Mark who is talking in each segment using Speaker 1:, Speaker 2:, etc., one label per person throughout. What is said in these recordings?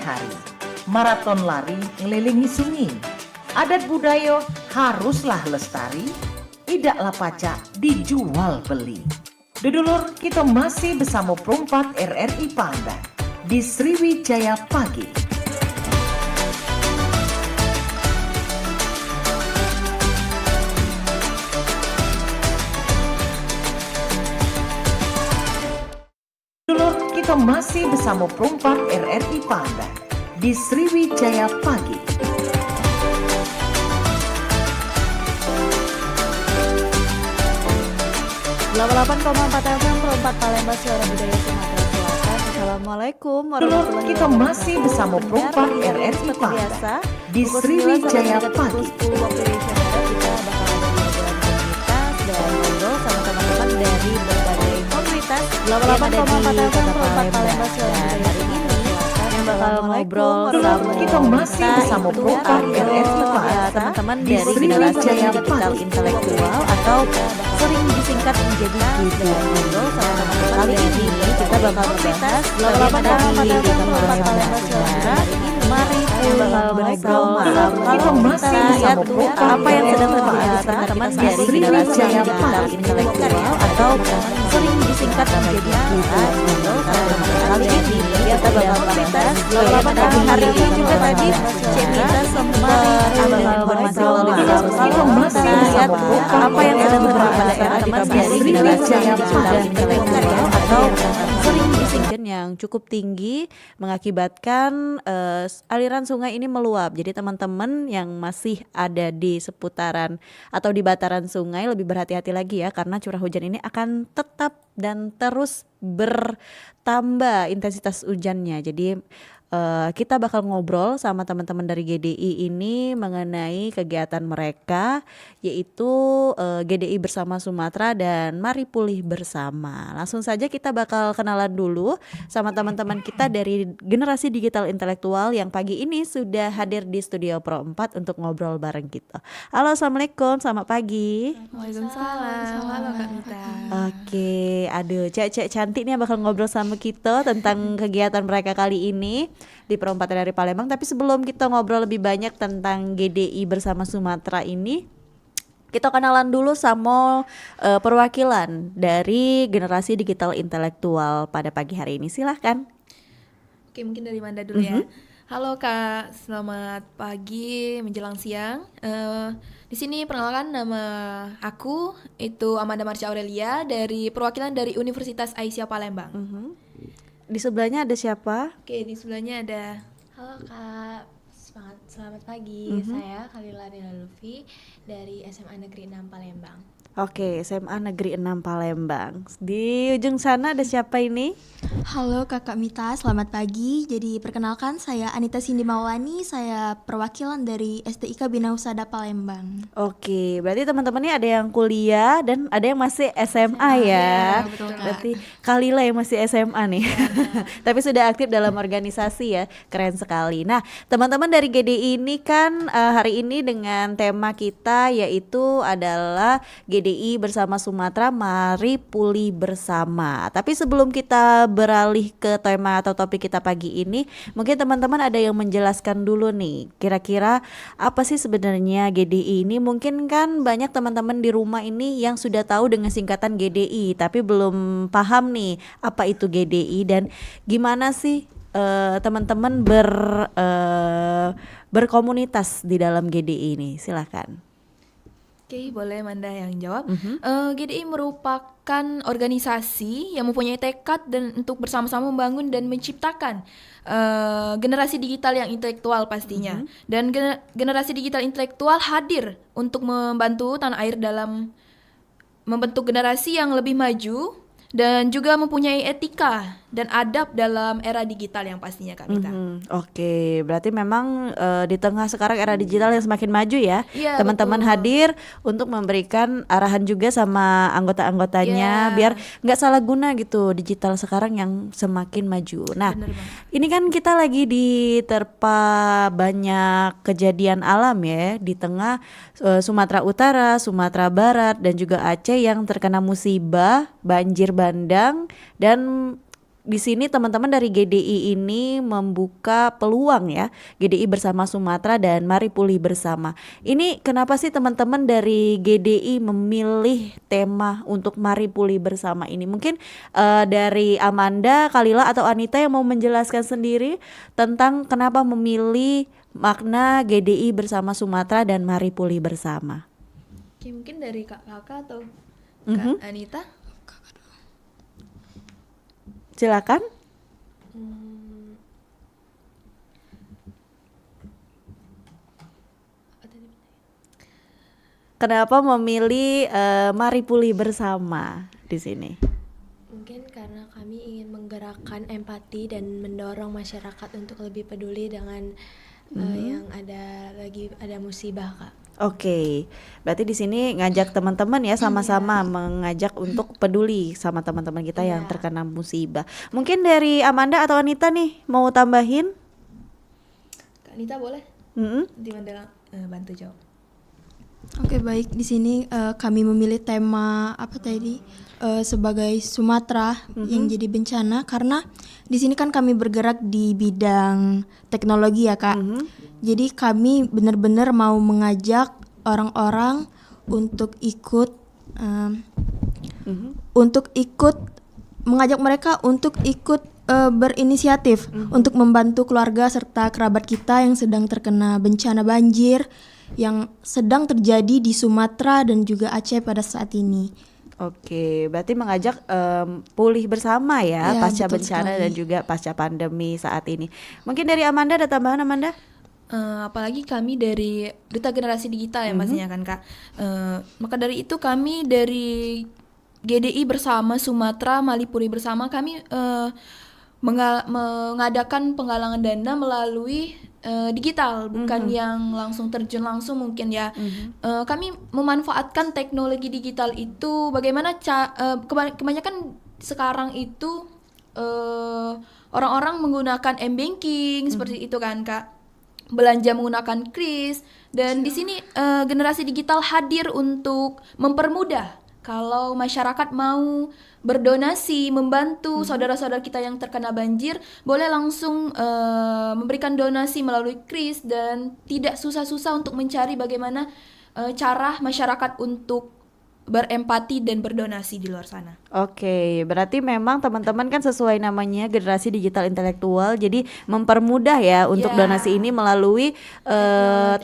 Speaker 1: hari. Maraton lari ngelilingi sungai. Adat budaya haruslah lestari, idaklah pacak dijual beli. Dudulur, kita masih bersama perempat RRI Palembang di Sriwijaya Pagi. Dulur, kita masih bersama perempat RRI Palembang di Sriwijaya Pagi.
Speaker 2: Delapan 8,4 FM perempat Palembang, suara budaya Sumatera Selatan. Assalamualaikum warahmatullahi wabarakatuh.
Speaker 1: Kita masih bersama perempat RRI Palembang di Sriwijaya Pagi.
Speaker 2: 10 waktu Indonesia Barat kita bakal ada di obrolan komunitas dan ngobrol sama teman-teman dari berbagai komunitas yang ada di Kota Palembang. Dan hari ini yang bakal ngobrol sama
Speaker 1: kita masih bersama perempat RRI Palembang
Speaker 2: teman-teman dari generasi digital intelektual atau sering disingkat menjadi GDI. Kali ini kita bakal membahas bagaimana di Palembang. Mari kita ngobrol yaitu apa yang sedang terjadi teman-teman dari generasi digital intelektual atau sering disingkat menjadi GDI. Kali ini kita bakal membahas bagaimana hari ini juga tadi Cemita sempat informasi melalui media sosial apa yang sedang terjadi pada teman-teman dari generasi digital intelektual atau sering disingkat yang cukup tinggi mengakibatkan aliran sungai ini meluap. Jadi teman-teman yang masih ada di seputaran atau di bataran sungai lebih berhati-hati lagi ya, karena curah hujan ini akan tetap dan terus bertambah intensitas hujannya. Jadi kita bakal ngobrol sama teman-teman dari GDI ini mengenai kegiatan mereka, yaitu GDI Bersama Sumatera dan Mari Pulih Bersama. Langsung saja kita bakal kenalan dulu sama teman-teman kita dari generasi digital intelektual yang pagi ini sudah hadir di Studio Pro 4 untuk ngobrol bareng kita. Halo, assalamualaikum, selamat pagi.
Speaker 3: Waalaikumsalam. Halo Kak Mita.
Speaker 2: Oke, aduh, cek cantik nih yang bakal ngobrol sama kita tentang kegiatan mereka kali ini di perempatan dari Palembang. Tapi sebelum kita ngobrol lebih banyak tentang GDI Bersama Sumatera ini, kita kenalan dulu sama perwakilan dari generasi digital intelektual pada pagi hari ini. Silahkan.
Speaker 3: Oke, mungkin dari Manda dulu ya. Halo Kak, selamat pagi menjelang siang. Di sini perkenalkan, nama aku itu Amanda Marsha Aurelia dari perwakilan dari Universitas Aisyah Palembang.
Speaker 2: Di sebelahnya ada siapa?
Speaker 3: Oke, di sebelahnya ada.
Speaker 4: Halo Kak, selamat pagi. Saya Khalila Dela Lutfi dari SMA Negeri 6 Palembang.
Speaker 2: Oke, SMA Negeri 6 Palembang. Di ujung sana ada siapa ini?
Speaker 5: Halo Kakak Mita, selamat pagi. Jadi perkenalkan, saya Anita Cindy Maulani, saya perwakilan dari STIK Bina Husada Palembang.
Speaker 2: Oke, berarti teman-temannya ada yang kuliah dan ada yang masih SMA ya.
Speaker 5: betul, Kak.
Speaker 2: Berarti Kalila yang masih SMA nih. Tapi sudah aktif dalam organisasi ya. Keren sekali. Nah, teman-teman dari GDI ini kan hari ini dengan tema kita yaitu adalah GDI Bersama Sumatera, Mari Pulih Bersama. Tapi sebelum kita beralih ke tema atau topik kita pagi ini, mungkin teman-teman ada yang menjelaskan dulu nih, kira-kira apa sih sebenarnya GDI ini? Mungkin kan banyak teman-teman di rumah ini yang sudah tahu dengan singkatan GDI, tapi belum paham nih apa itu GDI dan gimana sih teman-teman berkomunitas di dalam GDI ini. Silakan.
Speaker 3: Oke, boleh Manda yang jawab. GDI merupakan organisasi yang mempunyai tekad dan untuk bersama-sama membangun dan menciptakan generasi digital yang intelektual pastinya. Dan generasi digital intelektual hadir untuk membantu tanah air dalam membentuk generasi yang lebih maju dan juga mempunyai etika dan adab dalam era digital yang pastinya Kak Mita.
Speaker 2: Oke, berarti memang di tengah sekarang era digital yang semakin maju ya,
Speaker 3: Iya,
Speaker 2: teman-teman
Speaker 3: betul.
Speaker 2: hadir untuk memberikan arahan juga sama anggota-anggotanya biar nggak salah guna gitu digital sekarang yang semakin maju. Nah,
Speaker 3: Bener banget.
Speaker 2: ini kan kita lagi diterpa banyak kejadian alam ya di tengah Sumatera Utara, Sumatera Barat dan juga Aceh yang terkena musibah banjir bandang dan di sini teman-teman dari GDI ini membuka peluang ya, GDI Bersama Sumatera dan Mari Pulih Bersama. Ini kenapa sih teman-teman dari GDI memilih tema untuk Mari Pulih Bersama ini? Mungkin dari Amanda, Kalila atau Anita yang mau menjelaskan sendiri tentang kenapa memilih makna GDI Bersama Sumatera dan Mari Pulih Bersama.
Speaker 3: Oke, mungkin dari kakak atau Kak Anita.
Speaker 2: Silakan. Kenapa memilih Mari Pulih Bersama di sini?
Speaker 4: Mungkin karena kami ingin menggerakkan empati dan mendorong masyarakat untuk lebih peduli dengan yang ada musibah, Kak.
Speaker 2: Oke, berarti di sini ngajak teman-teman ya sama-sama mengajak untuk peduli sama teman-teman kita yang terkena musibah. Mungkin dari Amanda atau Anita nih mau tambahin?
Speaker 3: Kak Anita boleh? Nanti Manda bantu jawab.
Speaker 5: Oke, baik. Di sini kami memilih tema apa tadi sebagai Sumatera yang jadi bencana karena di sini kan kami bergerak di bidang teknologi ya, Kak. Jadi kami benar-benar mau mengajak orang-orang untuk ikut mengajak mereka untuk ikut berinisiatif untuk membantu keluarga serta kerabat kita yang sedang terkena bencana banjir yang sedang terjadi di Sumatera dan juga Aceh pada saat ini.
Speaker 2: Oke, berarti mengajak pulih bersama ya, pasca bencana dan juga pasca pandemi saat ini. Mungkin dari Amanda ada tambahan, Amanda?
Speaker 3: Apalagi kami dari Duta Generasi Digital ya pastinya kan Kak. Maka dari itu kami dari GDI Bersama Sumatera Mari Pulih Bersama kami mengadakan penggalangan dana melalui digital, bukan yang langsung terjun langsung mungkin ya. Kami memanfaatkan teknologi digital itu bagaimana kebanyakan sekarang itu orang-orang menggunakan m-banking seperti itu kan Kak. Belanja menggunakan kris dan di sini generasi digital hadir untuk mempermudah kalau masyarakat mau berdonasi membantu saudara-saudara kita yang terkena banjir boleh langsung memberikan donasi melalui kris dan tidak susah-susah untuk mencari bagaimana cara masyarakat untuk berempati dan berdonasi di luar sana.
Speaker 2: Oke, berarti memang teman-teman kan sesuai namanya generasi digital intelektual, jadi mempermudah ya untuk donasi ini melalui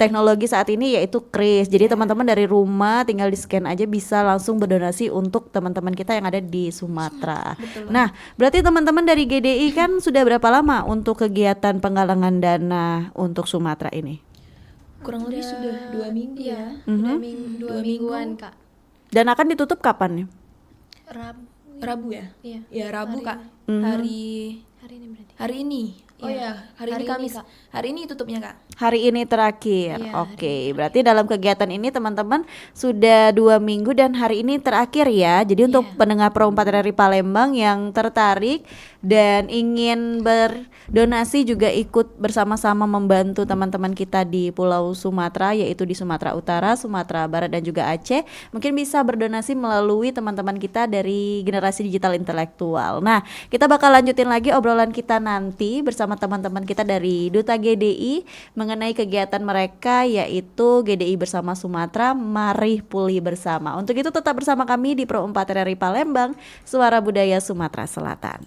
Speaker 2: teknologi saat ini yaitu kris. Jadi teman-teman dari rumah tinggal di scan aja bisa langsung berdonasi untuk teman-teman kita yang ada di Sumatera. Nah, berarti teman-teman dari GDI kan sudah berapa lama untuk kegiatan penggalangan dana untuk Sumatera ini?
Speaker 3: Kurang lebih sudah 2 minggu ya.
Speaker 4: Dua mingguan, Kak.
Speaker 2: Dan akan ditutup kapan nih?
Speaker 3: Rabu ya?
Speaker 4: Iya.
Speaker 3: Ya Rabu Kak.
Speaker 4: Hari ini berarti.
Speaker 3: Hari ini. Oh ya, hari ini Kamis.
Speaker 4: Kak.
Speaker 3: Hari ini tutupnya Kak.
Speaker 2: Hari ini terakhir.
Speaker 4: Iya,
Speaker 2: Oke, berarti dalam kegiatan ini teman-teman sudah 2 minggu dan hari ini terakhir ya. Jadi untuk pendengar Pro 4 dari Palembang yang tertarik dan ingin berdonasi juga ikut bersama-sama membantu teman-teman kita di Pulau Sumatera, yaitu di Sumatera Utara, Sumatera Barat dan juga Aceh, mungkin bisa berdonasi melalui teman-teman kita dari generasi digital intelektual. Nah, kita bakal lanjutin lagi obrolan kita nanti bersama teman-teman kita dari Duta GDI mengenai kegiatan mereka, yaitu GDI Bersama Sumatera Mari Pulih Bersama. Untuk itu tetap bersama kami di Pro 4 RRI Palembang, Suara Budaya Sumatera Selatan.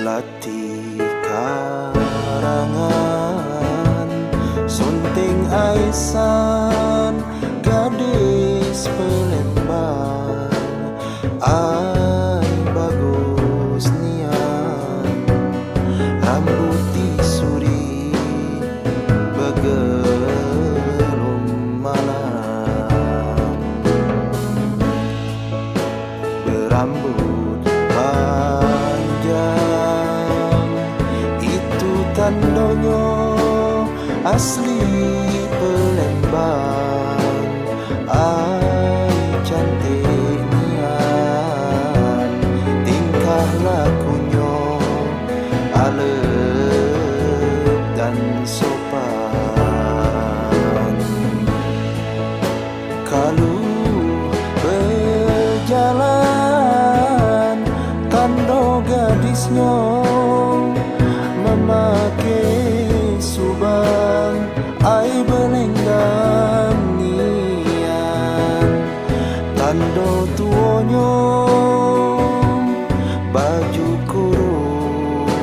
Speaker 6: Melati karangan sunting aisan gadis Palembang ai bagus nian rambuti suri begelum malam berambut panjang asli Palembang. Ai cantik nian, tingkah lakunya alep dan sopan. Kalau berjalan tanda gadisnya memakai subang, ai belenggang nian. Tanda tuanya baju kurung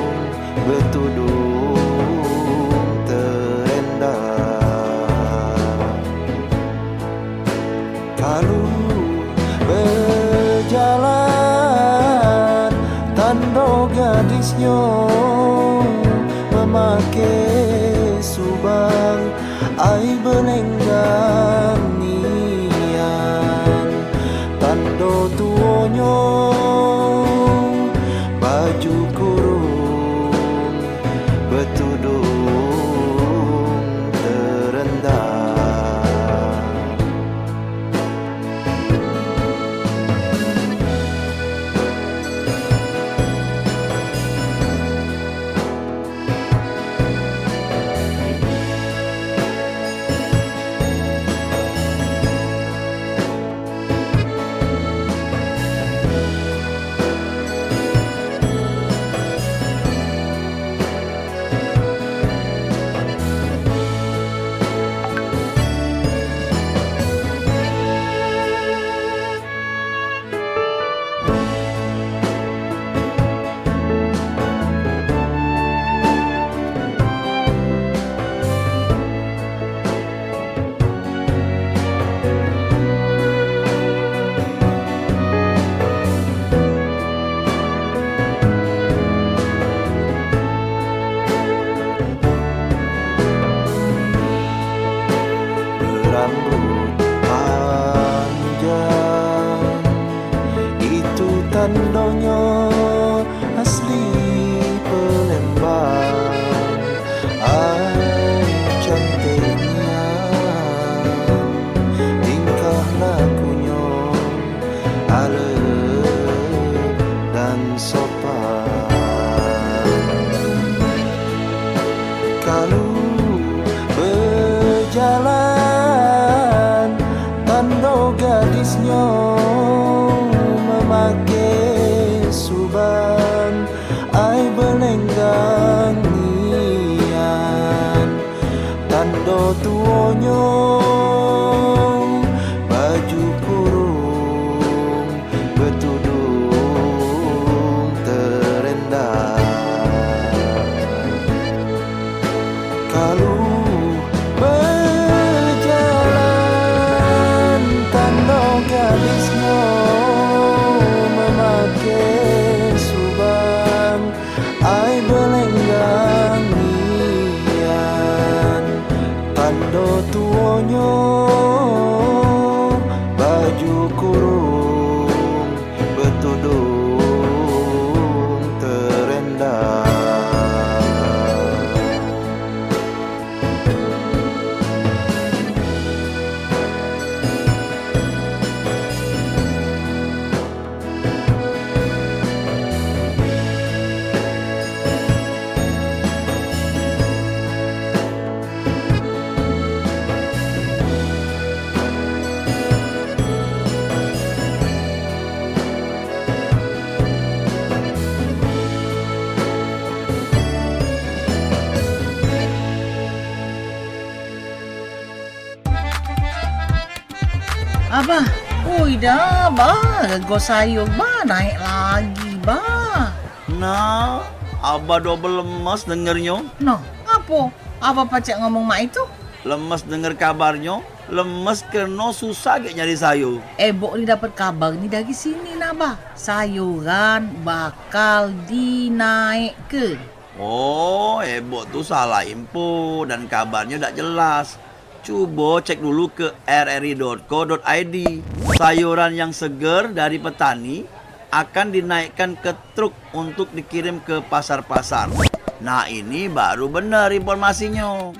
Speaker 6: bertudung terendah. Kalau berjalan tanda gadisnya memakai subang, ai belenggang nian. Tanda tuanya baju kurung bertudung terendah. Berambut panjang, itu tandanya asli Palembang. Ai cantiknya, tingkah lakunya alep dan sopan. Kalau berjalan tanda gadisnya memakai subang, ai belenggang nian. Tanda tuanya baju kurung bertudung terendah. Kalau berjalan tanda gadisnya memakai subang, ai belenggang nian. Tanda tuanya baju kurung bertudung terendah.
Speaker 1: Abah, dah, rego sayur naik lagi, bah.
Speaker 7: Nah, Abah double lemas dengernya.
Speaker 1: No, apa? Abah pacak ngomong mak itu?
Speaker 7: Lemes denger kabarnya. Lemes karena susah gak nyari sayur.
Speaker 1: Bok ni dapat kabar ni dari sini, Nabah. Sayuran bakal dinaik ke.
Speaker 7: Oh, Ebok tuh salah info dan kabarnya tak jelas. Coba cek dulu ke rri.co.id. Sayuran yang segar dari petani akan dinaikkan ke truk untuk dikirim ke pasar-pasar. Nah, ini baru benar informasinya.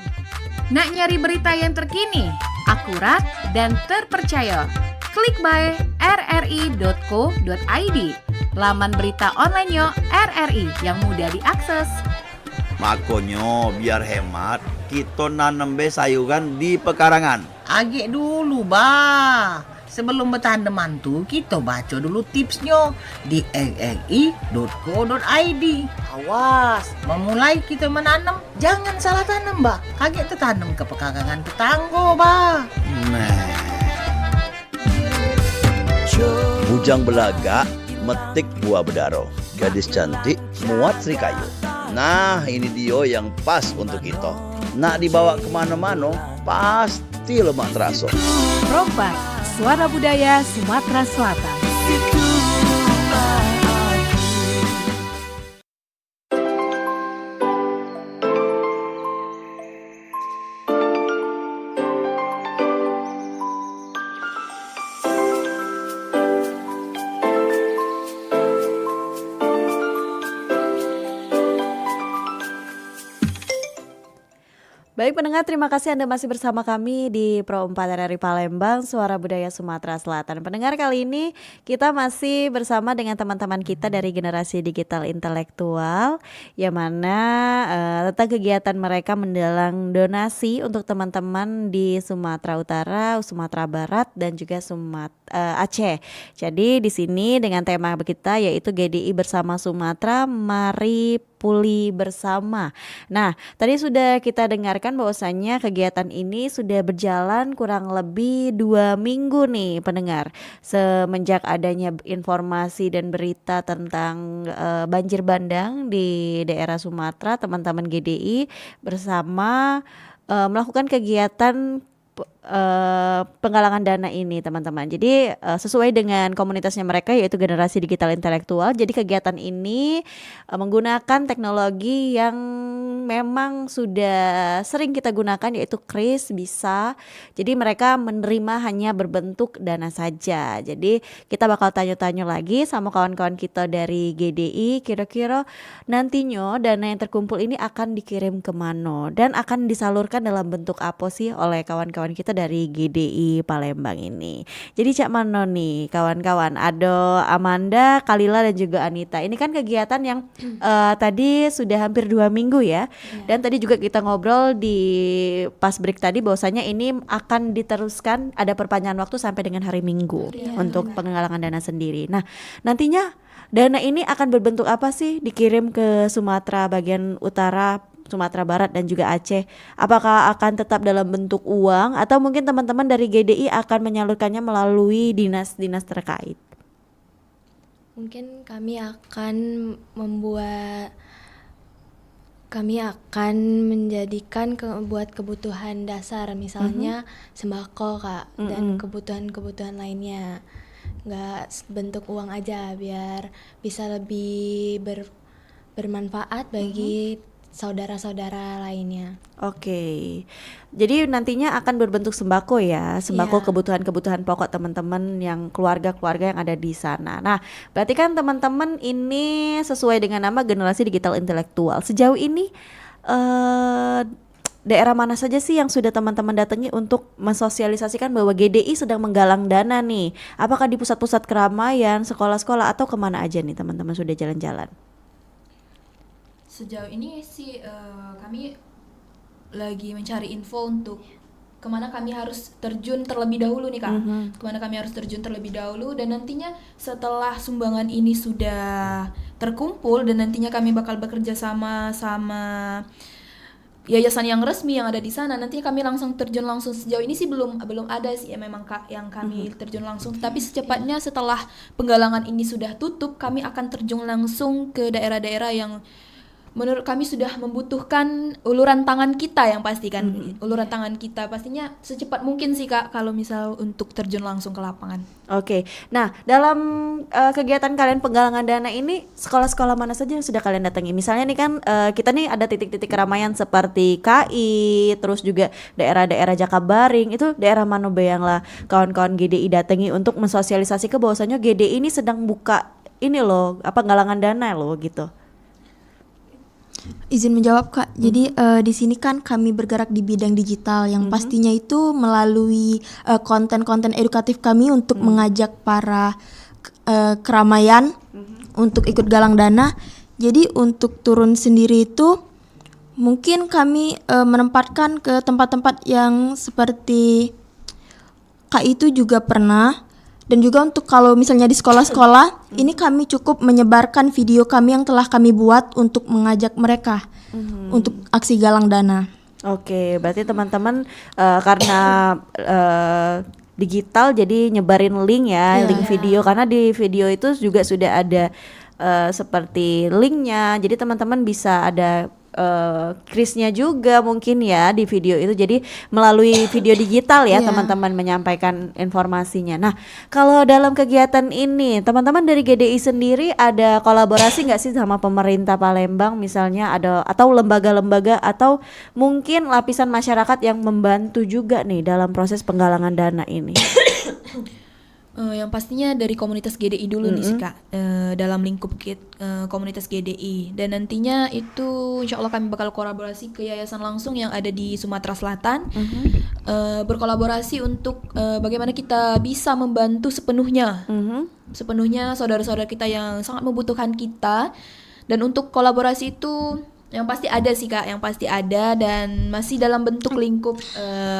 Speaker 8: Nak nyari berita yang terkini, akurat, dan terpercaya? Klik by rri.co.id, laman berita online yo RRI yang mudah diakses.
Speaker 7: Makonyo biar hemat, kita nanem be sayuran di pekarangan.
Speaker 1: Agak dulu bah. Sebelum bertanaman tuh kita baca dulu tipsnya di rri.co.id. Awas, memulai kita menanam jangan salah tanam bah. Kaget tertanam ke pekarangan tetangga bah.
Speaker 7: Bujang belaga metik buah bedaro. Gadis cantik muat serikayu. Nah ini dia yang pas untuk kita. Nak dibawa kemana-mana pasti lemak terasa.
Speaker 8: Rompak, Suara Budaya Sumatera Selatan.
Speaker 2: Baik pendengar, terima kasih Anda masih bersama kami di Pro 4 RRI Palembang, Suara Budaya Sumatera Selatan. Pendengar, kali ini kita masih bersama dengan teman-teman kita dari generasi digital intelektual, yang mana tentang kegiatan mereka mendalang donasi untuk teman-teman di Sumatera Utara, Sumatera Barat, dan juga Aceh. Jadi di sini dengan tema kita yaitu GDI Bersama Sumatera, Mari Pulih Bersama. Nah, tadi sudah kita dengarkan bahwasannya kegiatan ini sudah berjalan kurang lebih 2 minggu nih pendengar. Semenjak adanya informasi dan berita tentang banjir bandang di daerah Sumatera, teman-teman GDI bersama melakukan kegiatan penggalangan dana ini teman-teman. Jadi sesuai dengan komunitasnya mereka yaitu generasi digital intelektual. Jadi kegiatan ini menggunakan teknologi yang memang sudah sering kita gunakan yaitu kris bisa. Jadi mereka menerima hanya berbentuk dana saja. Jadi kita bakal tanya-tanya lagi sama kawan-kawan kita dari GDI, kira-kira nantinya dana yang terkumpul ini akan dikirim kemana dan akan disalurkan dalam bentuk apa sih oleh kawan-kawan kita dari GDI Palembang ini. Jadi Cak Mano nih kawan-kawan, ada Amanda, Kalila dan juga Anita. Ini kan kegiatan yang tadi sudah hampir 2 minggu ya. Dan tadi juga kita ngobrol di pas break tadi bahwasanya ini akan diteruskan, ada perpanjangan waktu sampai dengan hari Minggu untuk penggalangan dana sendiri. Nah, nantinya dana ini akan berbentuk apa sih? Dikirim ke Sumatera bagian utara, Sumatera Barat dan juga Aceh. Apakah akan tetap dalam bentuk uang atau mungkin teman-teman dari GDI akan menyalurkannya melalui dinas-dinas terkait?
Speaker 4: Mungkin kami akan menjadikan buat kebutuhan dasar, misalnya sembako Kak, dan kebutuhan-kebutuhan lainnya. Nggak bentuk uang aja, biar bisa lebih bermanfaat bagi saudara-saudara lainnya.
Speaker 2: Oke. Jadi nantinya akan berbentuk sembako ya, sembako kebutuhan-kebutuhan pokok teman-teman yang keluarga-keluarga yang ada di sana. Nah, berarti kan teman-teman ini sesuai dengan nama generasi digital intelektual. Sejauh ini daerah mana saja sih yang sudah teman-teman datangi untuk mensosialisasikan bahwa GDI sedang menggalang dana nih? Apakah di pusat-pusat keramaian, sekolah-sekolah atau kemana aja nih teman-teman sudah jalan-jalan?
Speaker 3: Sejauh ini sih kami lagi mencari info untuk kemana kami harus terjun terlebih dahulu nih Kak. Kemana kami harus terjun terlebih dahulu, dan nantinya setelah sumbangan ini sudah terkumpul dan nantinya kami bakal bekerja sama yayasan yang resmi yang ada di sana, nanti kami langsung terjun langsung. Sejauh ini sih belum ada sih ya memang Kak yang kami terjun langsung, tapi secepatnya setelah penggalangan ini sudah tutup kami akan terjun langsung ke daerah-daerah yang menurut kami sudah membutuhkan uluran tangan kita, yang pasti kan uluran tangan kita pastinya secepat mungkin sih Kak kalau misal untuk terjun langsung ke lapangan.
Speaker 2: Oke. Nah, dalam kegiatan kalian penggalangan dana ini sekolah-sekolah mana saja yang sudah kalian datangi? Misalnya nih kan kita nih ada titik-titik keramaian seperti KI, terus juga daerah-daerah Jakabaring, itu daerah mana yang lah kawan-kawan GDI datangi untuk mensosialisasi ke bahwasannya GDI ini sedang buka ini loh, apa penggalangan dana loh gitu.
Speaker 5: Izin menjawab Kak. Jadi di sini kan kami bergerak di bidang digital yang pastinya itu melalui konten-konten edukatif kami untuk mengajak para keramaian untuk ikut galang dana. Jadi untuk turun sendiri itu mungkin kami menempatkan ke tempat-tempat yang seperti Kak itu juga pernah. Dan juga untuk kalau misalnya di sekolah-sekolah, ini kami cukup menyebarkan video kami yang telah kami buat untuk mengajak mereka untuk aksi galang dana.
Speaker 2: Oke, berarti teman-teman karena digital jadi nyebarin link ya, link video, karena di video itu juga sudah ada seperti linknya, jadi teman-teman bisa ada Krisnya juga mungkin ya di video itu, jadi melalui video digital ya teman-teman menyampaikan informasinya. Nah, kalau dalam kegiatan ini teman-teman dari GDI sendiri ada kolaborasi nggak sih sama pemerintah Palembang misalnya, ada atau lembaga-lembaga atau mungkin lapisan masyarakat yang membantu juga nih dalam proses penggalangan dana ini?
Speaker 3: Yang pastinya dari komunitas GDI dulu nih sih Kak, dalam lingkup komunitas GDI, dan nantinya itu insya Allah kami bakal kolaborasi ke yayasan langsung yang ada di Sumatera Selatan, berkolaborasi untuk bagaimana kita bisa membantu sepenuhnya saudara-saudara kita yang sangat membutuhkan kita. Dan untuk kolaborasi itu yang pasti ada sih Kak, yang pasti ada, dan masih dalam bentuk lingkup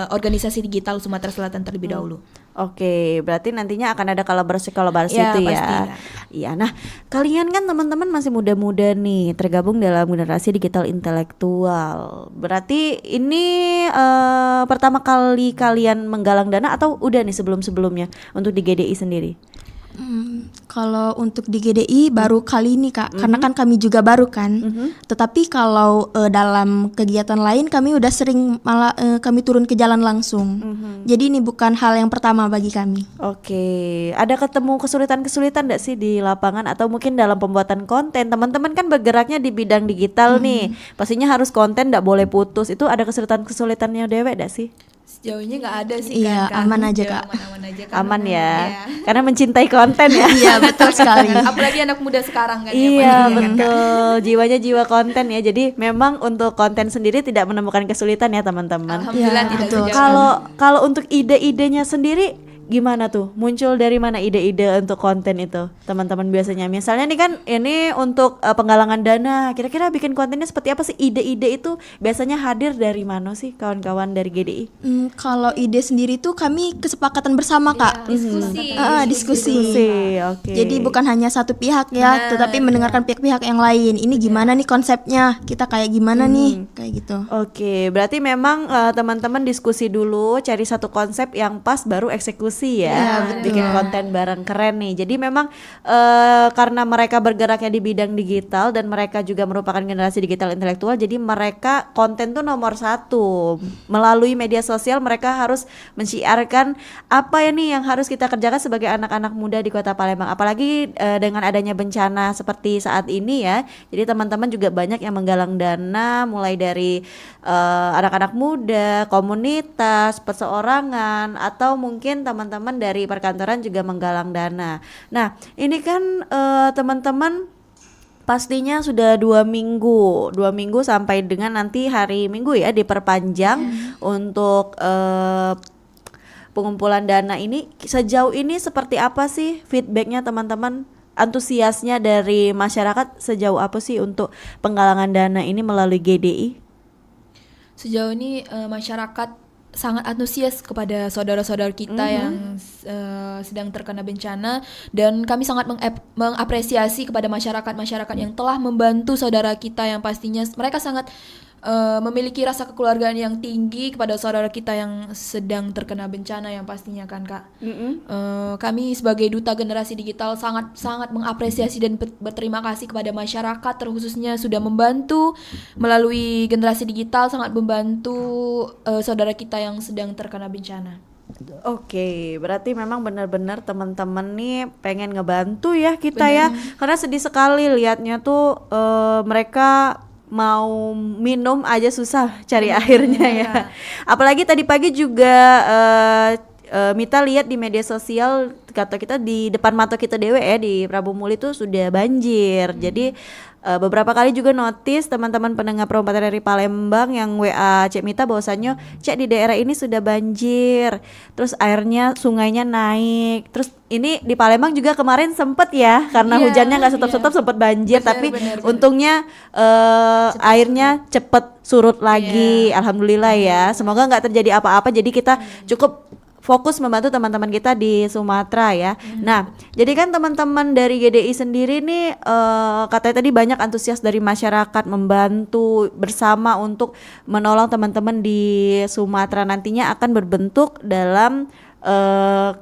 Speaker 3: organisasi digital Sumatera Selatan terlebih dahulu.
Speaker 2: Oke, berarti nantinya akan ada kolaborasi itu ya. Iya, nah kalian kan teman-teman masih muda-muda nih, tergabung dalam generasi digital intelektual. Berarti ini pertama kali kalian menggalang dana atau udah nih sebelum-sebelumnya untuk di GDI sendiri?
Speaker 5: Kalau untuk di GDI baru kali ini Kak, karena kan kami juga baru kan. Tetapi kalau dalam kegiatan lain kami udah sering malah kami turun ke jalan langsung. Jadi ini bukan hal yang pertama bagi kami.
Speaker 2: Oke, ada ketemu kesulitan-kesulitan enggak sih di lapangan atau mungkin dalam pembuatan konten? Teman-teman kan bergeraknya di bidang digital nih, pastinya harus konten enggak boleh putus. Itu ada kesulitan-kesulitannya dewek enggak sih?
Speaker 3: Sejauh ini nggak ada sih
Speaker 5: Iya,
Speaker 3: kan.
Speaker 5: aman aja Kak.
Speaker 3: Aman aja kan.
Speaker 2: Aman ya, karena mencintai konten ya.
Speaker 5: Iya, betul sekali.
Speaker 3: Apalagi anak muda sekarang kan.
Speaker 2: Iya betul, jiwanya jiwa konten ya. Jadi memang untuk konten sendiri tidak menemukan kesulitan ya teman-teman.
Speaker 3: Alhamdulillah
Speaker 5: Iya,
Speaker 3: tidak
Speaker 5: betul.
Speaker 3: sejauh.
Speaker 2: Kalau untuk ide-idenya sendiri gimana tuh? Muncul dari mana ide-ide untuk konten itu, teman-teman biasanya? Misalnya nih kan ini untuk penggalangan dana, kira-kira bikin kontennya seperti apa sih? Ide-ide itu biasanya hadir dari mana sih kawan-kawan dari GDI?
Speaker 5: Kalau ide sendiri tuh kami kesepakatan bersama Kak. Diskusi.
Speaker 2: Oke.
Speaker 5: Jadi bukan hanya satu pihak ya, tetapi mendengarkan pihak-pihak yang lain. Ini gimana nih konsepnya? Kita kayak gimana nih? Kayak gitu.
Speaker 2: Oke, berarti memang teman-teman diskusi dulu, cari satu konsep yang pas, baru eksekusi ya, bikin konten bareng, keren nih. Jadi memang karena mereka bergeraknya di bidang digital dan mereka juga merupakan generasi digital intelektual, jadi mereka konten tuh nomor satu. Melalui media sosial mereka harus mensiarkan apa ya nih yang harus kita kerjakan sebagai anak-anak muda di Kota Palembang. Apalagi dengan adanya bencana seperti saat ini ya. Jadi teman-teman juga banyak yang menggalang dana, mulai dari anak-anak muda, komunitas, perseorangan, atau mungkin teman-teman dari perkantoran juga menggalang dana. Nah, ini kan teman-teman pastinya sudah 2 minggu sampai dengan nanti hari Minggu ya diperpanjang untuk pengumpulan dana ini. Sejauh ini seperti apa sih feedbacknya teman-teman? Antusiasnya dari masyarakat sejauh apa sih untuk penggalangan dana ini melalui GDI?
Speaker 3: Sejauh ini masyarakat sangat antusias kepada saudara-saudara kita yang sedang terkena bencana, dan kami sangat mengapresiasi kepada masyarakat yang telah membantu saudara kita yang pastinya mereka sangat memiliki rasa kekeluargaan yang tinggi kepada saudara kita yang sedang terkena bencana yang pastinya kan Kak. Kami sebagai duta generasi digital sangat mengapresiasi dan berterima kasih kepada masyarakat, terkhususnya sudah membantu melalui generasi digital, sangat membantu saudara kita yang sedang terkena bencana.
Speaker 2: Oke, berarti memang benar-benar teman-teman nih pengen ngebantu ya kita ya, karena sedih sekali lihatnya tuh mereka mau minum aja susah cari airnya ya. Apalagi tadi pagi juga Mita lihat di media sosial, kata kita di depan mata kita dewe ya di Prabu Muli itu sudah banjir. Jadi beberapa kali juga notice teman-teman pendengar Perempatan dari Palembang yang WA Cek Mita bahwasannya Cek di daerah ini sudah banjir. Terus airnya sungainya naik. Terus ini di Palembang juga kemarin sempet ya karena hujannya nggak stop-stop sempet banjir. Tapi untungnya airnya cepet surut lagi. Alhamdulillah ya. Semoga nggak terjadi apa-apa. Jadi kita cukup fokus membantu teman-teman kita di Sumatera ya. Nah, jadi kan teman-teman dari GDI sendiri nih katanya tadi banyak antusias dari masyarakat membantu bersama untuk menolong teman-teman di Sumatera, nantinya akan berbentuk dalam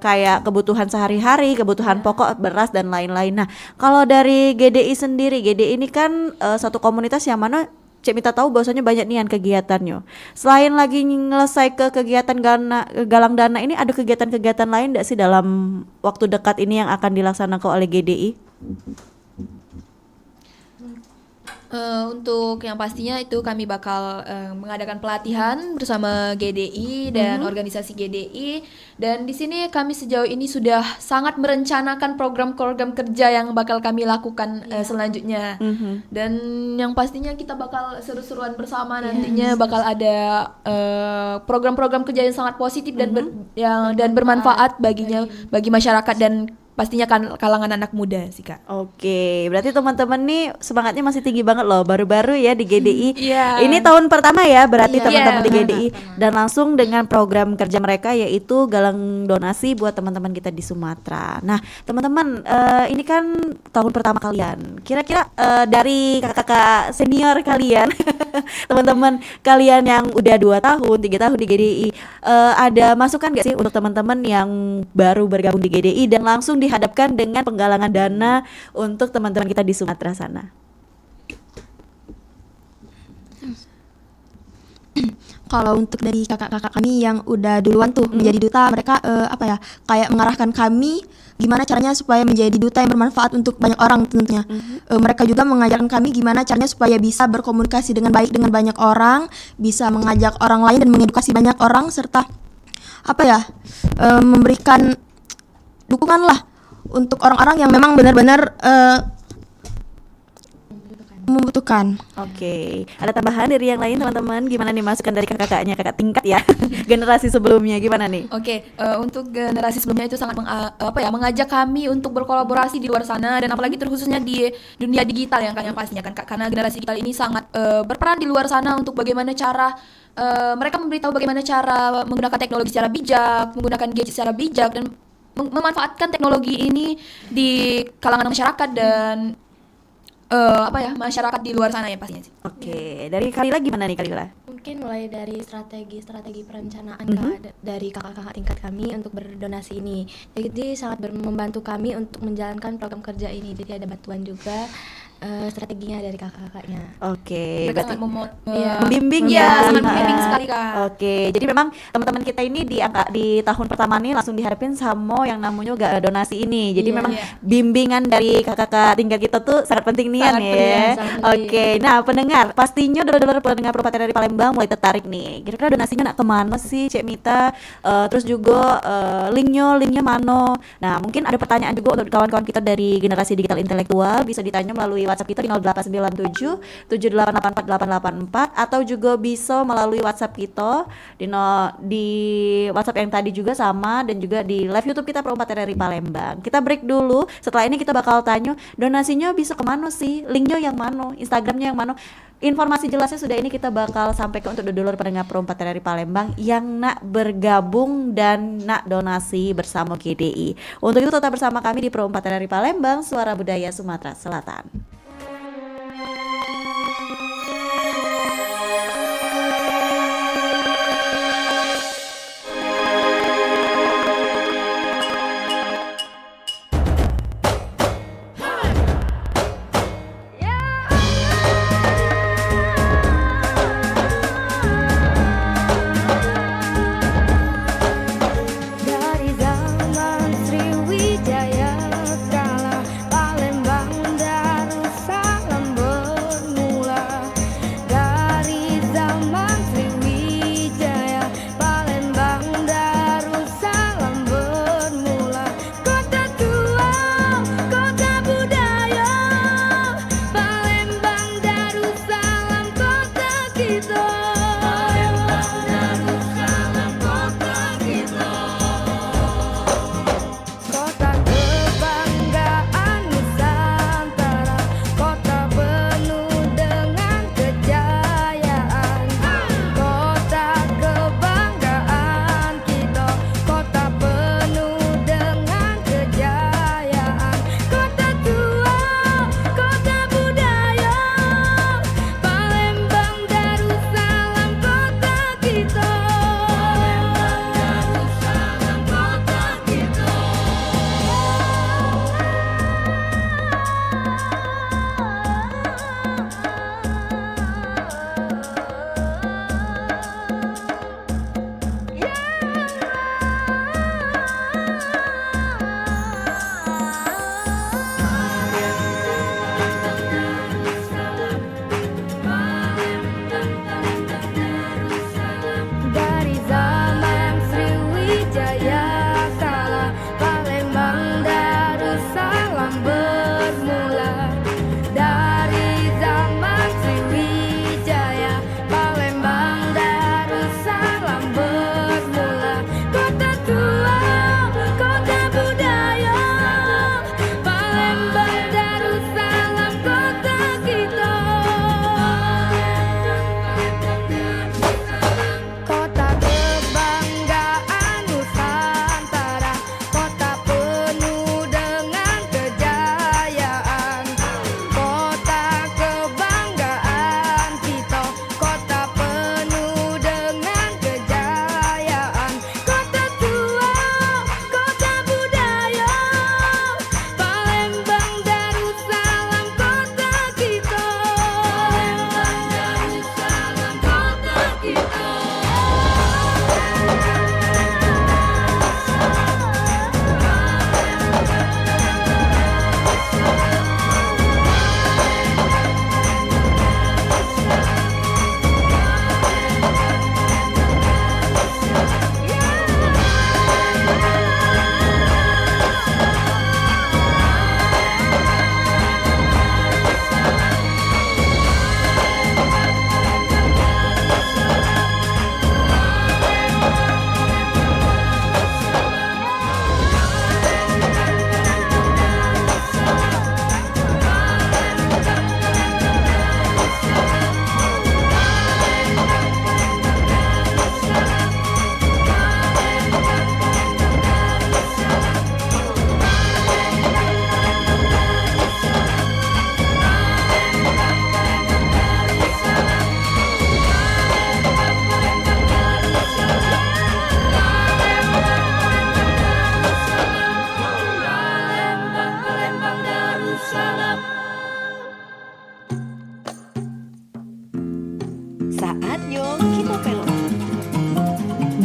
Speaker 2: kayak kebutuhan sehari-hari, kebutuhan pokok, beras dan lain-lain. Nah, kalau dari GDI sendiri, GDI ini kan satu komunitas yang mana Cek Mita tahu bahwasanya banyak nian kegiatannya. Selain lagi nyelesai ke kegiatan galang dana ini, ada kegiatan-kegiatan lain enggak sih dalam waktu dekat ini yang akan dilaksanakan oleh GDI?
Speaker 3: Untuk yang pastinya itu kami bakal mengadakan pelatihan bersama GDI dan organisasi GDI, dan di sini kami sejauh ini sudah sangat merencanakan program-program kerja yang bakal kami lakukan selanjutnya. Dan yang pastinya kita bakal seru-seruan bersama nantinya, bakal ada program-program kerja yang sangat positif dan bermanfaat bagi masyarakat dan pastinya kan kalangan anak muda sih Kak.
Speaker 2: Oke, berarti teman-teman nih semangatnya masih tinggi banget loh, baru-baru ya di GDI.
Speaker 3: Iya.
Speaker 2: Ini tahun pertama ya berarti
Speaker 3: Iya.
Speaker 2: teman-teman di GDI, dan langsung dengan program kerja mereka yaitu galang donasi buat teman-teman kita di Sumatera. Nah, teman-teman, ini kan tahun pertama kalian. Kira-kira dari kakak-kakak senior kalian, teman-teman kalian yang udah 2 tahun, 3 tahun di GDI, ada masukan gak sih untuk teman-teman yang baru bergabung di GDI dan langsung dihadapkan dengan penggalangan dana untuk teman-teman kita di Sumatera sana?
Speaker 5: Kalau untuk dari kakak-kakak kami yang udah duluan tuh menjadi duta, mereka kayak mengarahkan kami gimana caranya supaya menjadi duta yang bermanfaat untuk banyak orang tentunya. Mereka juga mengajarkan kami gimana caranya supaya bisa berkomunikasi dengan baik dengan banyak orang, bisa mengajak orang lain dan mengedukasi banyak orang, serta memberikan dukungan lah untuk orang-orang yang memang benar-benar membutuhkan.
Speaker 2: Oke, ada tambahan dari yang lain teman-teman? Gimana nih masukan dari kakak-kakaknya, kakak tingkat ya, generasi sebelumnya gimana nih?
Speaker 3: Oke, untuk generasi sebelumnya itu sangat mengajak kami untuk berkolaborasi di luar sana, dan apalagi terkhususnya di dunia digital yang pastinya kan, karena generasi digital ini sangat berperan di luar sana untuk bagaimana cara mereka memberitahu bagaimana cara menggunakan teknologi secara bijak, menggunakan gadget secara bijak, dan memanfaatkan teknologi ini di kalangan masyarakat dan masyarakat di luar sana ya pastinya sih.
Speaker 2: Oke, dari Kalila gimana nih Kalila?
Speaker 4: Mungkin mulai dari strategi perencanaan dari kakak-kakak tingkat kami untuk berdonasi ini. Jadi sangat membantu kami untuk menjalankan program kerja ini. Jadi ada bantuan juga strateginya dari kakak-kakaknya.
Speaker 2: Oke,
Speaker 3: Mereka
Speaker 2: berarti
Speaker 3: sangat
Speaker 2: membimbing
Speaker 3: ya,
Speaker 2: ya.
Speaker 3: sangat membimbing sekali Kak.
Speaker 2: Oke, jadi memang teman-teman kita ini di tahun pertama nih langsung dihadapin sama yang namanya gak donasi ini. Jadi memang bimbingan dari kakak-kakak tingkat kita tuh sangat penting nih
Speaker 3: Sangat
Speaker 2: ya.
Speaker 3: penting.
Speaker 2: Oke, nah pendengar, pastinya dulur-dulur pendengar Perempatan dari Palembang mulai tertarik nih. Kira-kira donasinya nak kemana sih Cek Mita? Terus juga linknya mana? Nah, mungkin ada pertanyaan juga untuk kawan-kawan kita dari generasi digital intelektual, bisa ditanya melalui WhatsApp kita di 0897 7884 atau juga bisa melalui WhatsApp kita di WhatsApp yang tadi juga sama, dan juga di live YouTube kita Perempatan dari Palembang. Kita break dulu. Setelah ini kita bakal tanya donasinya bisa kemana sih? Linknya yang mana? Instagramnya yang mana? Informasi jelasnya sudah ini kita bakal sampaikan untuk dulur pendengar Perempatan dari Palembang yang nak bergabung dan nak donasi bersama GDI. Untuk itu tetap bersama kami di Perempatan dari Palembang, Suara Budaya Sumatera Selatan.
Speaker 9: Dari zaman Sriwijaya kala Palembang mendaru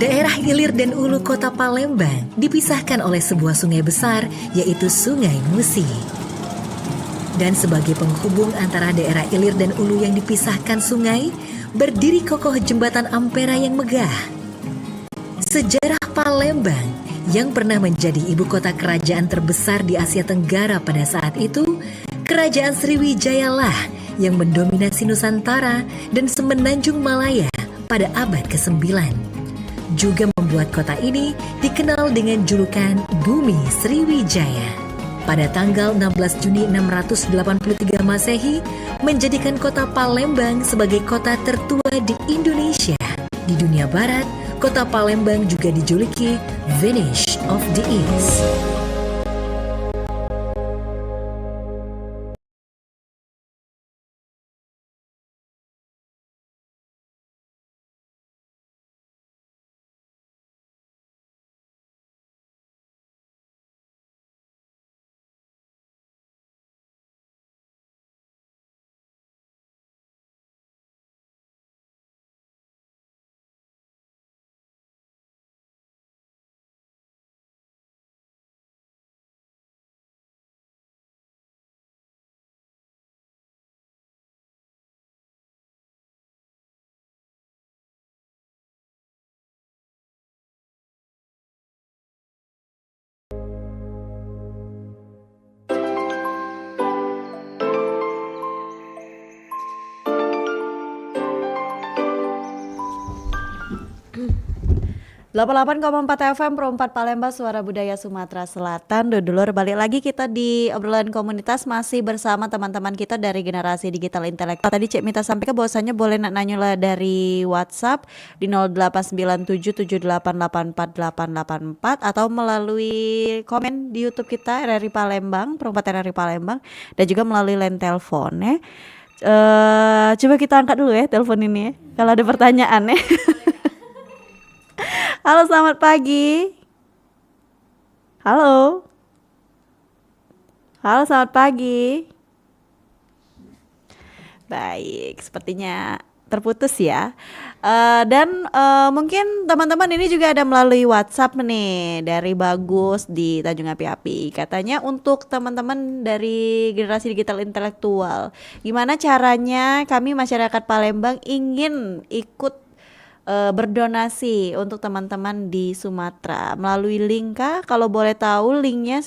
Speaker 9: Daerah Ilir dan Ulu Kota Palembang dipisahkan oleh sebuah sungai besar, yaitu Sungai Musi. Dan sebagai penghubung antara daerah Ilir dan Ulu yang dipisahkan sungai, berdiri kokoh jembatan Ampera yang megah. Sejarah Palembang yang pernah menjadi ibu kota kerajaan terbesar di Asia Tenggara pada saat itu, Kerajaan Sriwijaya lah yang mendominasi Nusantara dan Semenanjung Malaya pada abad ke-9. Juga membuat kota ini dikenal dengan julukan Bumi Sriwijaya. Pada tanggal 16 Juni 683 Masehi, menjadikan kota Palembang sebagai kota tertua di Indonesia. Di dunia barat, kota Palembang juga dijuluki Venice of the East.
Speaker 2: Delapan 88,4 FM Pro 4 Palembang, Suara Budaya Sumatera Selatan. Dulur, balik lagi kita di obrolan komunitas masih bersama teman-teman kita dari generasi digital intelektual. Tadi Cek Mita sampaikan bahwasannya boleh nanya lah dari WhatsApp di 089778848884 atau melalui komen di YouTube kita RRI Palembang, Pro 4 RRI Palembang, dan juga melalui line telepon ya. Coba kita angkat dulu ya telepon ini ya, kalau ada pertanyaan ya. Halo, selamat pagi. Halo. Halo, selamat pagi. Baik, sepertinya terputus ya. Dan mungkin teman-teman ini juga ada melalui WhatsApp nih dari Bagus di Tanjung Api-Api. Katanya untuk teman-teman dari generasi digital intelektual, gimana caranya kami masyarakat Palembang ingin ikut berdonasi untuk teman-teman di Sumatera melalui link kah? Kalau boleh tahu linknya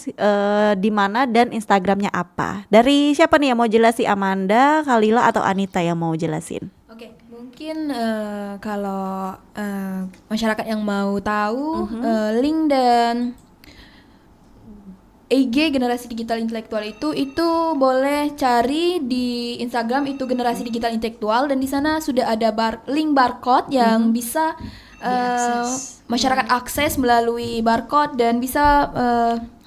Speaker 2: di mana dan Instagramnya apa? Dari siapa nih yang mau jelasin, Amanda, Khalila atau Anita yang mau jelasin?
Speaker 3: Oke, mungkin kalau masyarakat yang mau tahu link dan IG Generasi Digital Intelektual itu boleh cari di Instagram, itu Generasi Digital Intelektual, dan di sana sudah ada link barcode yang bisa masyarakat akses melalui barcode dan bisa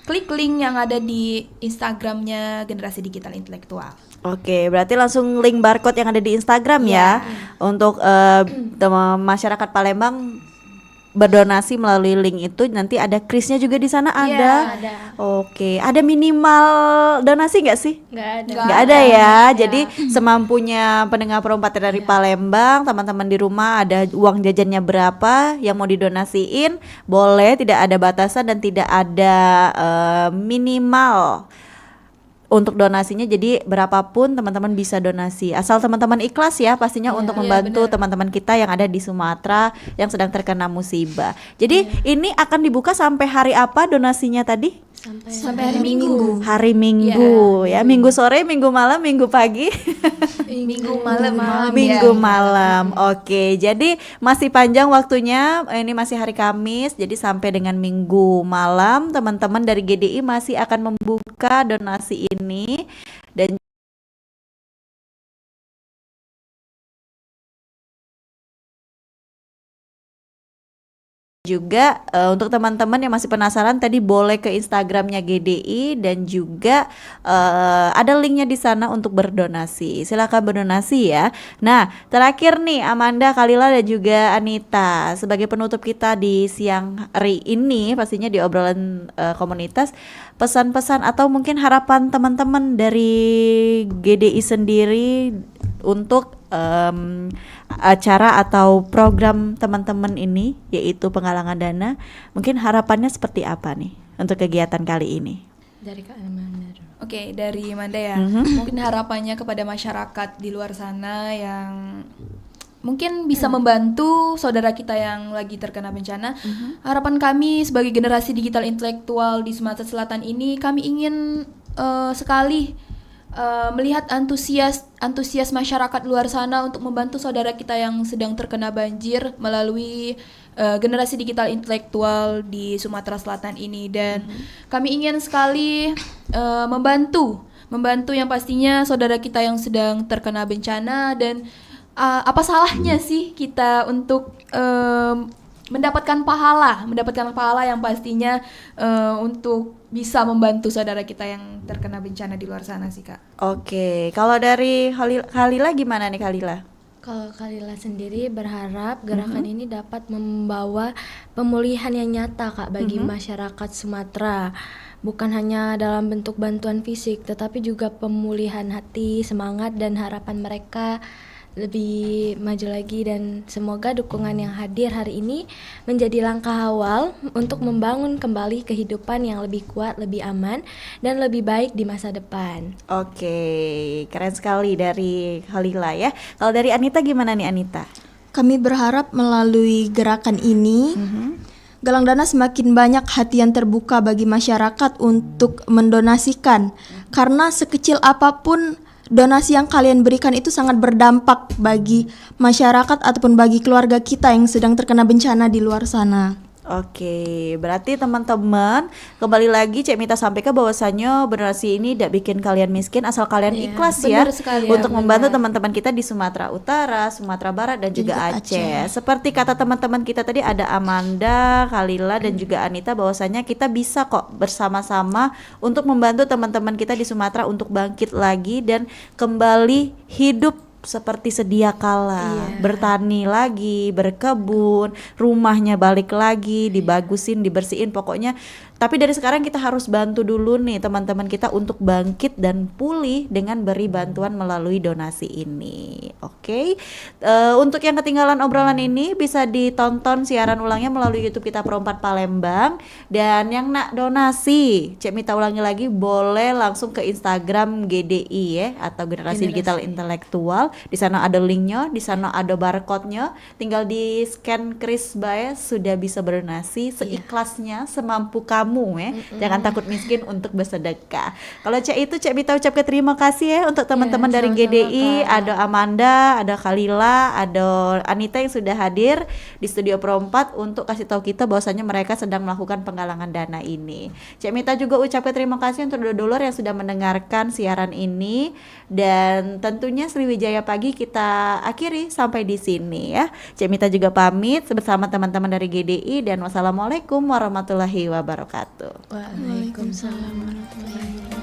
Speaker 3: klik link yang ada di Instagramnya Generasi Digital Intelektual.
Speaker 2: Oke, berarti langsung link barcode yang ada di Instagram ya untuk masyarakat Palembang berdonasi melalui link itu. Nanti ada krisnya juga di sana ada.
Speaker 4: Ada.
Speaker 2: Oke, ada minimal donasi nggak sih? Nggak ada ya. Jadi semampunya pendengar Pro 4 dari Palembang, teman-teman di rumah ada uang jajannya berapa yang mau didonasiin, boleh, tidak ada batasan dan tidak ada minimal untuk donasinya. Jadi berapapun teman-teman bisa donasi, asal teman-teman ikhlas ya pastinya untuk membantu teman-teman kita yang ada di Sumatera yang sedang terkena musibah. Jadi ini akan dibuka sampai hari apa donasinya tadi?
Speaker 3: Sampai hari Minggu.
Speaker 2: Hari Minggu ya, Minggu sore, Minggu malam, Minggu pagi.
Speaker 3: Minggu malam.
Speaker 2: Minggu malam. Oke, jadi masih panjang waktunya. Ini masih hari Kamis, jadi sampai dengan Minggu malam teman-teman dari GDI masih akan membuka donasi ini. Dan juga untuk teman-teman yang masih penasaran, tadi boleh ke Instagramnya GDI dan juga ada linknya di sana untuk berdonasi. Silakan berdonasi ya. Nah, terakhir nih Amanda, Khalila dan juga Anita, sebagai penutup kita di siang hari ini pastinya di obrolan komunitas, pesan-pesan atau mungkin harapan teman-teman dari GDI sendiri untuk acara atau program teman-teman ini, yaitu penggalangan dana. Mungkin harapannya seperti apa nih untuk kegiatan kali ini?
Speaker 4: Dari Kak Amanda.
Speaker 3: Oke, dari Manda ya. Mungkin harapannya kepada masyarakat di luar sana yang mungkin bisa membantu saudara kita yang lagi terkena bencana. Harapan kami sebagai generasi digital intelektual di Sumatera Selatan ini, kami ingin sekali melihat antusias masyarakat luar sana untuk membantu saudara kita yang sedang terkena banjir melalui generasi digital intelektual di Sumatera Selatan ini. Dan kami ingin sekali membantu yang pastinya saudara kita yang sedang terkena bencana. Dan apa salahnya sih kita untuk mendapatkan pahala yang pastinya untuk bisa membantu saudara kita yang terkena bencana di luar sana sih, Kak.
Speaker 2: Oke, kalau dari Khalila gimana nih Khalila?
Speaker 4: Kalau Khalila sendiri berharap gerakan ini dapat membawa pemulihan yang nyata, Kak, bagi masyarakat Sumatera. Bukan hanya dalam bentuk bantuan fisik, tetapi juga pemulihan hati, semangat, dan harapan mereka lebih maju lagi. Dan semoga dukungan yang hadir hari ini menjadi langkah awal untuk membangun kembali kehidupan yang lebih kuat, lebih aman, dan lebih baik di masa depan.
Speaker 2: Oke, keren sekali dari Khalila ya. Kalau dari Anita gimana nih Anita?
Speaker 5: Kami berharap melalui gerakan ini galang dana semakin banyak hati yang terbuka bagi masyarakat untuk mendonasikan. Karena sekecil apapun donasi yang kalian berikan itu sangat berdampak bagi masyarakat ataupun bagi keluarga kita yang sedang terkena bencana di luar sana.
Speaker 2: Oke, berarti teman-teman kembali lagi Cek Mita sampaikan bahwasannya donasi ini tidak bikin kalian miskin asal kalian ikhlas ya untuk membantu teman-teman kita di Sumatera Utara, Sumatera Barat dan juga Aceh. Seperti kata teman-teman kita tadi ada Amanda, Khalila dan juga Anita bahwasannya kita bisa kok bersama-sama untuk membantu teman-teman kita di Sumatera untuk bangkit lagi dan kembali hidup seperti sedia kala, bertani lagi, berkebun, rumahnya balik lagi, dibagusin, dibersihin, pokoknya. Tapi dari sekarang kita harus bantu dulu nih teman-teman kita untuk bangkit dan pulih dengan beri bantuan melalui donasi ini. Oke. Untuk yang ketinggalan obrolan ini bisa ditonton siaran ulangnya melalui YouTube kita Pro 4 Palembang. Dan yang nak donasi, Cek Mita ulangi lagi, boleh langsung ke Instagram GDI ya, atau Generasi Digital Intelektual. Di sana ada linknya, di sana ada barcode-nya. Tinggal di scan kris Bae, sudah bisa berdonasi seikhlasnya, semampu kamu ya. Jangan takut miskin untuk bersedekah. Kalau Cek Mita ucapkan terima kasih ya untuk teman-teman dari GDI, Kak. Ada Amanda, ada Khalila, ada Anita yang sudah hadir di studio Pro 4 untuk kasih tahu kita bahwasannya mereka sedang melakukan penggalangan dana ini. Cek Mita juga ucapkan terima kasih untuk dulur yang sudah mendengarkan siaran ini, dan tentunya Sriwijaya Pagi kita akhiri sampai di sini ya. Cek Mita juga pamit bersama teman-teman dari GDI dan wassalamualaikum warahmatullahi wabarakatuh.
Speaker 4: Waalaikumsalam warahmatullahi wabarakatuh.